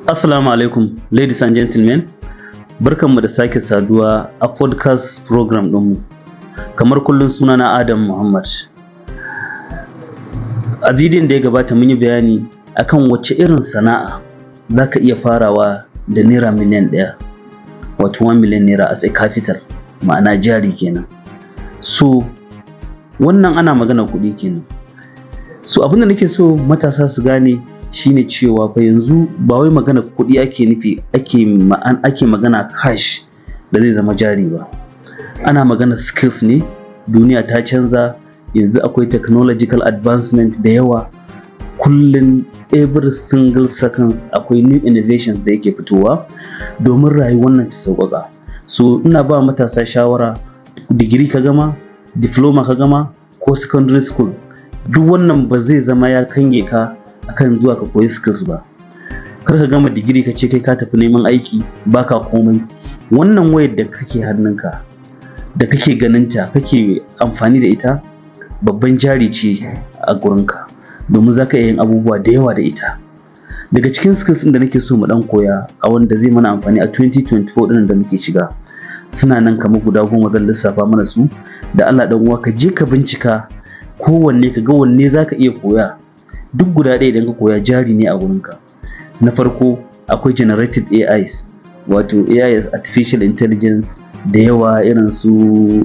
Assalamu alaikum, ladies and gentlemen. Barkanmu da sake saduwa a podcast program ɗinmu. Kamar kullum sunana Adam Muhammad. A bidiyon da ya gabata mun yi bayani akan wace irin sana'a za ka iya farawa da naira miliyan 1, wato 1 million naira as a capital, ma'ana jari kenan. So, wannan ana magana kuɗi kenan. So, abin da nake so matasa su gane shine cewa fa yanzu ba wai magana kuɗi ake nufi ake magana cash da zai zama jari ba. Ana magana skills ne, duniya ta canza, yanzu akwai technological advancement da yawa. Kullum every single seconds akwai new innovations da yake fitowa domin rayuwar nan ta sauƙaƙa. So ina ba matasa shawara, digiri ka gama, diploma ka gama ko secondary school, duk wannan ba zai zama ya kange ka akan zuwa ka koyi skills ba. Kar ka gama digiri ka ce kai ka tafi neman aiki baka komai. Wannan wayar da kake hannunka, da kake ganinta, kake amfani da ita, babban jari ce a gurinka domin za ka iya yin abubuwa da yawa da ita. Daga cikin skills ɗin da nake so mu ɗan koya a wanda zai mana amfani a 2024 ɗin da muke shiga, suna nan kamar guda 10 zan lissafa mana su. Da Allah ɗan uwa ka je ka bincika kowanne ka ga wanne za ka iya koya. Duk guda ɗaya idan ka koya jari ne a gurinka. Na farko akwai generative AIs, wato AI artificial intelligence da yawa irin su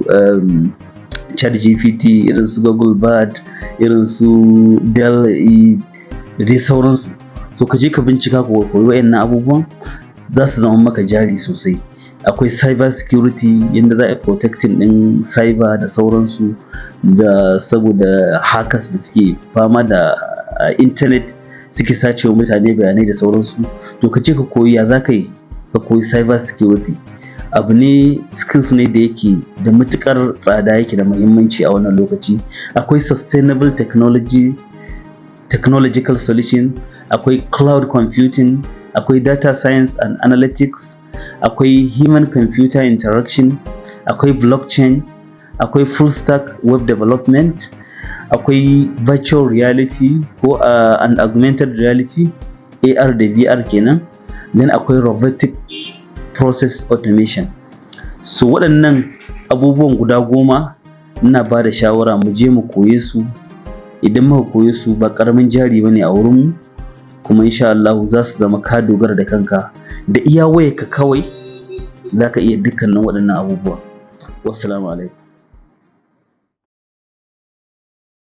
ChatGPT, irin su Google Bard, irin su Dell da dai sauransu. So ka je ka bincika ka koyi wayannan abubuwan, za su zama maka jari sosai. Akwai cyber security, yadda za a protecting ɗin cyber da sauransu, da saboda hackers da suke fama da internet suke sacewa mutane bayanai da sauransu. To ka je ka koyi ya za ka yi ka koyi cyber security. Abu ne, skills ne da yake da matuƙar tsada, yake da muhimmanci a wannan lokaci. Akwai sustainable technological solution, akwai cloud computing, akwai data science and analytics, akwai human computer interaction, akwai blockchain, akwai full stack web development, akwai virtual reality ko and augmented reality, AR da VR kenan. Then akwai robotic process automation. So waɗannan abubuwan guda 10 ina ba da shawara mu je mu koye su. Idan muka koye su ba ƙaramin jari bane a wurinmu, kuma insha Allah za su zama ka dogara da kanka, da iya wayarka kawai za ka iya dukkanin waɗannan abubuwa. Wassalamu alaikum.